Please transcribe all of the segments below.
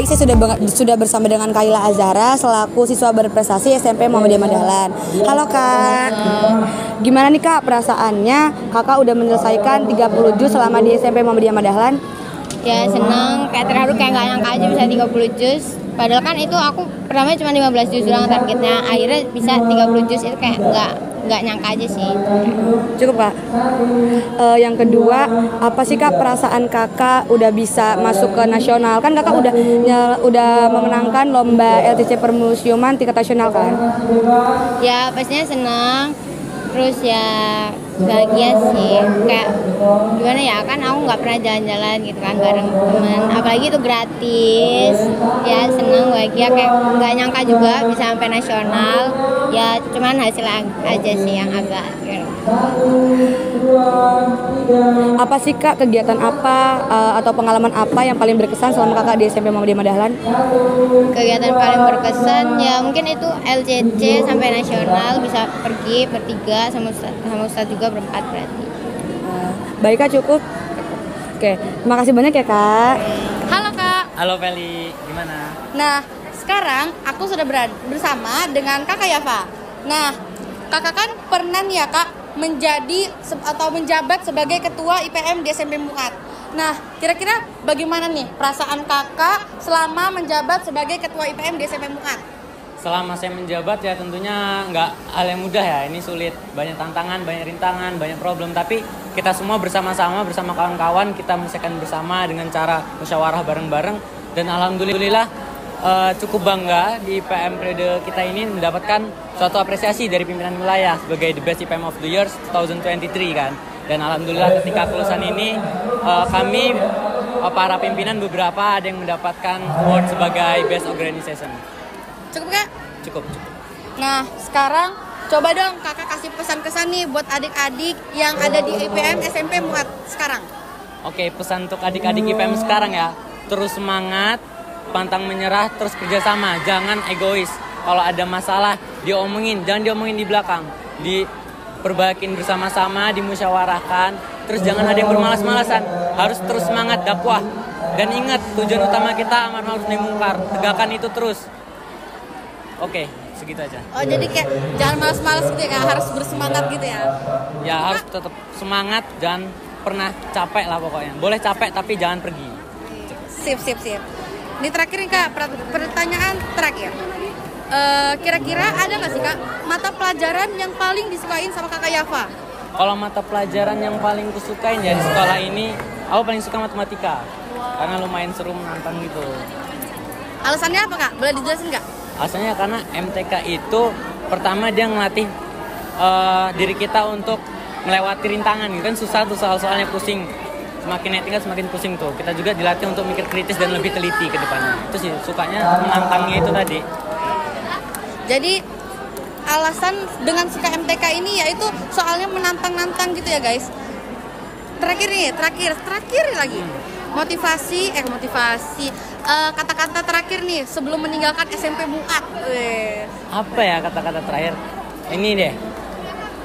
saya sudah bersama dengan Kaila Azhara selaku siswa berprestasi SMP Muhammadiyah Madahlan. Halo Kak. Gimana nih Kak perasaannya? Kakak udah menyelesaikan 30 juz selama di SMP Muhammadiyah Madahlan? Ya seneng, kayak terharu, kayak nggak nyangka aja bisa 30 juz. Padahal kan itu aku pertama cuma 15 juz doang targetnya, akhirnya bisa 30 juz, itu kayak nggak nyangka aja sih. Cukup Kak. Yang kedua, apa sih Kak perasaan Kakak udah bisa masuk ke nasional? Kan Kakak udah memenangkan lomba LTC Permusiuman tingkat nasional kan? Ya pastinya seneng, terus ya bahagia sih, kayak gimana ya, kan aku nggak pernah jalan-jalan gitu kan bareng teman, apalagi itu gratis. Ya seneng, bahagia, kayak nggak nyangka juga bisa sampai nasional. Ya cuman hasil aja sih yang agak gitu. Apa sih Kak kegiatan apa atau pengalaman apa yang paling berkesan selama Kakak di SMP Muhammadiyah Madahlan? Kegiatan paling berkesan ya mungkin itu LCC sampai nasional, bisa pergi bertiga sama Ustadz juga, berempat berarti. Baik Kak, cukup. Oke, terima kasih banyak ya Kak. Halo Kak. Halo Feli, gimana? Nah, sekarang aku sudah bersama dengan Kakak Yafa. Nah, Kakak kan pernah nih ya Kak menjadi atau menjabat sebagai ketua IPM di SMP Muat. Nah, kira-kira bagaimana nih perasaan Kakak selama menjabat sebagai ketua IPM di SMP Muat? Selama saya menjabat ya tentunya nggak hal yang mudah ya. Ini sulit, banyak tantangan, banyak rintangan, banyak problem. Tapi kita semua bersama-sama, bersama kawan-kawan, kita menyelesaikan bersama dengan cara musyawarah bareng-bareng. Dan alhamdulillah cukup bangga di IPM periode kita ini mendapatkan suatu apresiasi dari pimpinan wilayah sebagai The Best IPM of the Year 2023 kan. Dan alhamdulillah ketika kelulusan ini kami para pimpinan beberapa ada yang mendapatkan award sebagai Best Organization. Cukup Kak? Cukup. Nah, sekarang coba dong Kakak kasih pesan-kesan nih buat adik-adik yang ada di IPM SMP Muat sekarang. Oke, pesan untuk adik-adik IPM sekarang ya, terus semangat, pantang menyerah, terus kerjasama, jangan egois. Kalau ada masalah diomongin, jangan diomongin di belakang, diperbaikin bersama-sama, dimusyawarahkan. Terus jangan ada yang bermalas-malasan, harus terus semangat dakwah. Dan ingat, tujuan utama kita amar ma'ruf nahi munkar, tegakkan itu terus. Oke, segitu aja. Oh, jadi kayak jangan malas-malas gitu ya, harus bersemangat gitu ya. Ya, harus tetap semangat, jangan pernah capek lah pokoknya. Boleh capek tapi jangan pergi. Sip. Ini terakhir nih Kak, pertanyaan terakhir. Kira-kira ada nggak sih Kak mata pelajaran yang paling disukain sama Kakak Yafa? Kalau mata pelajaran yang paling kusukain ya di sekolah ini, aku paling suka matematika. Karena lumayan seru, menantang gitu. Alasannya apa Kak? Boleh dijelasin nggak? Alasannya karena MTK itu pertama dia ngelatih diri kita untuk melewati rintangan gitu kan, susah tuh soal-soalnya, pusing. Semakin naik tingkat semakin pusing tuh. Kita juga dilatih untuk mikir kritis dan lebih teliti ke depannya. Itu sih sukanya menantangnya itu tadi. Jadi Alasan dengan suka MTK ini yaitu soalnya menantang-nantang gitu ya guys. Terakhir lagi. Motivasi kata-kata terakhir nih sebelum meninggalkan SMP Muat. Apa ya kata-kata terakhir? Ini deh.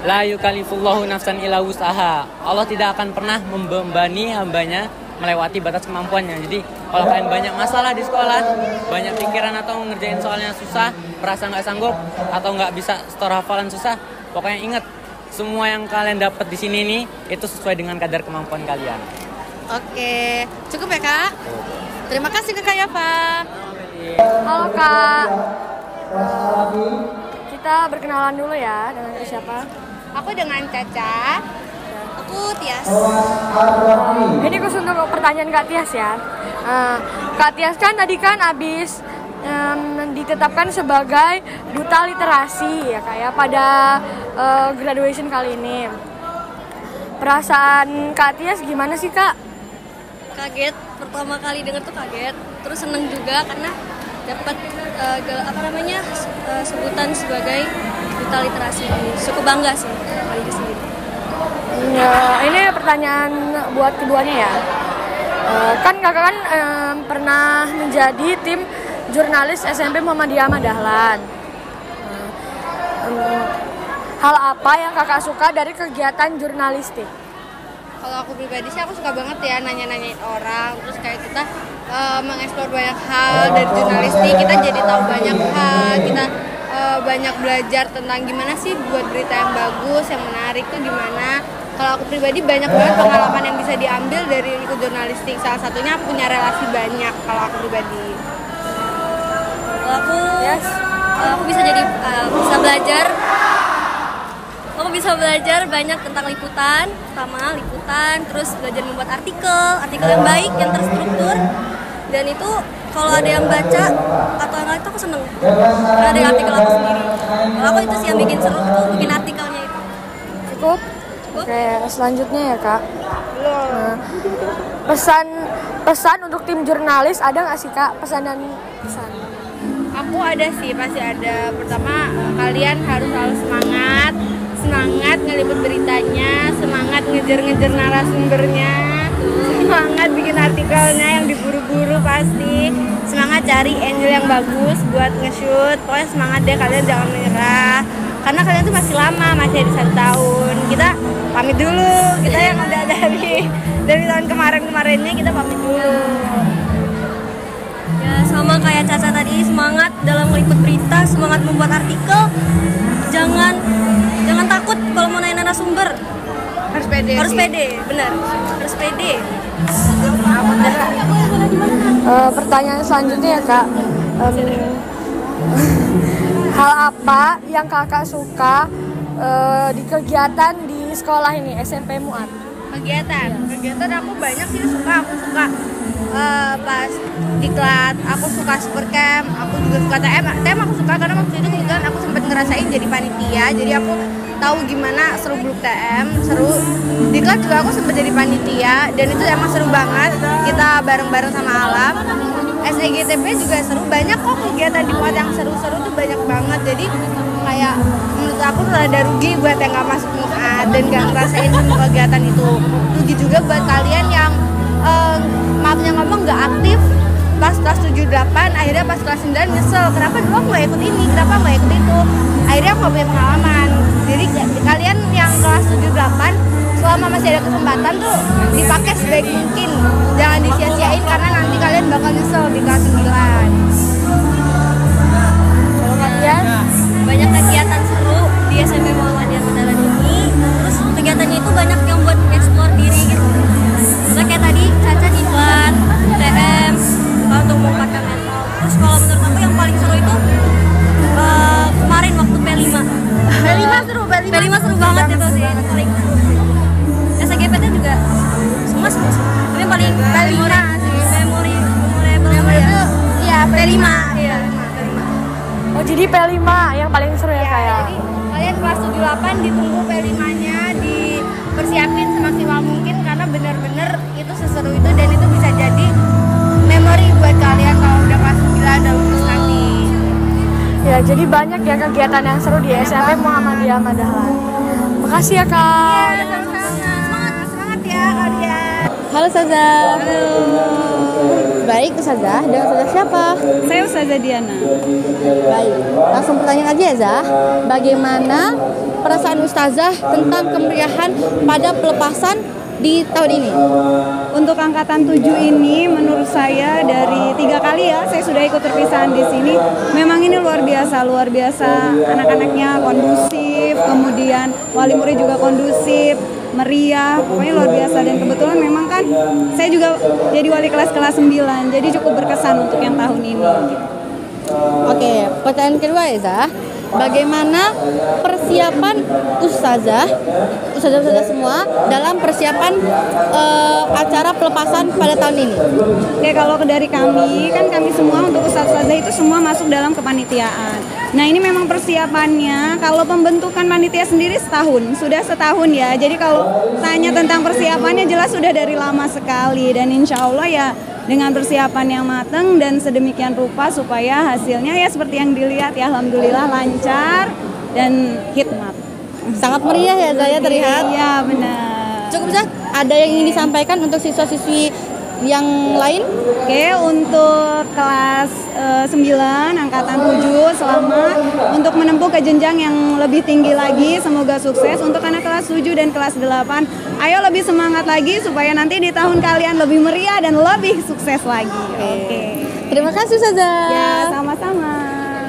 La yukallifullahu nafsan illa wus'aha. Allah tidak akan pernah membebani hambanya melewati batas kemampuannya. Jadi kalau kalian banyak masalah di sekolah, banyak pikiran atau ngerjain soalnya susah, merasa nggak sanggup atau nggak bisa store hafalan susah, pokoknya ingat semua yang kalian dapat di sini nih itu sesuai dengan kadar kemampuan kalian. Oke, cukup ya Kak. Terima kasih Kak Yafa. Halo Kak. Kita berkenalan dulu ya dengan siapa? Aku dengan Caca. Aku Tias. Ini khusus untuk pertanyaan Kak Tias ya. Kak Tias kan tadi kan habis ditetapkan sebagai duta literasi ya Kak ya pada graduation kali ini. Perasaan Kak Tias gimana sih Kak? Kaget, pertama kali dengar tuh kaget, terus seneng juga karena dapat sebutan sebagai duta literasi. Cukup bangga sih kali ini sendiri. Ini pertanyaan buat keduanya ya. Kan kakak kan pernah menjadi tim jurnalis SMP Muhammadiyah Madahlan. Hal apa yang kakak suka dari kegiatan jurnalistik? Kalau aku pribadi sih aku suka banget ya nanya-nanyain orang, terus kayak kita mengeksplor banyak hal dari jurnalistik, kita jadi tahu banyak hal, kita banyak belajar tentang gimana sih buat berita yang bagus, yang menarik tuh gimana. Kalau aku pribadi banyak banget pengalaman yang bisa diambil dari ikut jurnalistik. Salah satunya punya relasi banyak kalau aku pribadi. Kalau aku bisa jadi bisa belajar. Aku bisa belajar banyak tentang liputan, terus belajar membuat artikel yang baik, yang terstruktur. Dan itu kalau ada yang baca atau yang lain itu aku seneng. Karena ada artikel aku sendiri. Kalau aku itu sih yang bikin seru tuh, bikin artikelnya itu. Cukup? Oke, selanjutnya ya Kak. Nah, pesan untuk tim jurnalis ada nggak sih Kak? Pesan. Aku ada sih, pasti ada. Pertama, kalian harus selalu semangat ngeliput beritanya, semangat ngejar narasumbernya, semangat bikin artikelnya yang diburu-buru pasti, semangat cari angle yang bagus buat nge-shoot. Pokoknya semangat deh, kalian jangan menyerah. Karena kalian tuh masih lama, masih ada 1 tahun. Kita pamit dulu, kita yang udah dari tahun kemarinnya kita pamit dulu. Ya sama kayak Caca tadi, semangat dalam meliput berita, semangat membuat artikel. Jangan takut kalau mau nanya narasumber. Harus pede. Benar. Harus pede. Pertanyaan selanjutnya ya Kak. Hal apa yang Kakak suka di kegiatan di sekolah ini, SMP Muat? Kegiatan aku banyak sih suka. Aku suka pas diklat, aku suka super camp, aku juga suka TM aku suka karena waktu itu kebetulan aku sempat ngerasain jadi panitia, jadi aku tahu gimana seru grup TM, seru. Diklat juga aku sempat jadi panitia dan itu emang seru banget, kita bareng-bareng sama alam. SEGTP juga seru, banyak kok kegiatan di Muat yang seru-seru tuh banyak banget. Jadi kayak menurut aku rada rugi buat yang gak masuk Muat dan gak ngerasain semua kegiatan itu. Rugi juga buat kalian yang maafnya ngomong gak aktif pas kelas 7-8, akhirnya pas kelas 9 nyesel, kenapa dulu aku gak ikut ini, kenapa gak ikut itu. Akhirnya aku gak punya pengalaman. Jadi kalian yang kelas 7-8 selama masih ada kesempatan tuh dipakai sebaik mungkin, jangan disia-siain karena nanti kalian bakal nyesel di kelas 9. Kalau kalian Banyak kegiatan seru di SMP Muhammadiyah Medalan ini. Terus kegiatannya itu banyak yang buat eksplor diri gitu. Misalnya kayak tadi Caca diklat, TM, untuk mengungkapkan mental. Terus kalau menurut aku yang paling seru itu kemarin waktu P5 seru banget itu sih, paling seru. SGPT juga semua seru. Tapi yang paling memorable ya. Iya, P5. Iya. Oh jadi P5 yang paling seru ya kayak. Jadi kalian kelas 7-8 ditunggu P5-nya, dipersiapin semaksimal mungkin karena benar-benar itu seseru itu dan itu bisa jadi memori buat kalian kalau udah kelas 9 udah lulus nanti. Ya jadi banyak ya kegiatan yang seru di SMP Muhammadiyah Madahlan. Makasih ya Kak. Semangat ya kalian. Halo Ustazah. Baik Ustazah, dengan Ustazah siapa? Saya Ustazah Diana. Baik, langsung pertanyaan aja ya Zah. Bagaimana perasaan Ustazah tentang kemeriahan pada pelepasan di tahun ini? Untuk angkatan 7 ini menurut saya dari 3 kali ya saya sudah ikut perpisahan di sini. Memang ini luar biasa. Anak-anaknya kondusif, kemudian wali murid juga kondusif, meriah, pokoknya luar biasa. Dan kebetulan memang kan saya juga jadi wali kelas 9, jadi cukup berkesan untuk yang tahun ini. Oke, pertanyaan kedua ya Zah. Bagaimana persiapan Ustazah semua dalam persiapan acara pelepasan pada tahun ini? Oke, kalau dari kami semua untuk Ustazah itu semua masuk dalam kepanitiaan. Nah ini memang persiapannya, kalau pembentukan panitia sendiri sudah setahun ya. Jadi kalau tanya tentang persiapannya jelas sudah dari lama sekali. Dan insya Allah ya dengan persiapan yang matang dan sedemikian rupa supaya hasilnya ya seperti yang dilihat ya, alhamdulillah lancar dan hikmat. Sangat meriah ya Zaya terlihat. Iya benar. Cukup Zah, ada yang ingin disampaikan untuk siswa-siswi yang lain? Oke, untuk kelas 9 angkatan 7 selamat untuk menempuh ke jenjang yang lebih tinggi lagi, semoga sukses. Untuk anak kelas 7 dan kelas 8, ayo lebih semangat lagi supaya nanti di tahun kalian lebih meriah dan lebih sukses lagi. Oke. Terima kasih Ustazah. Ya, sama-sama.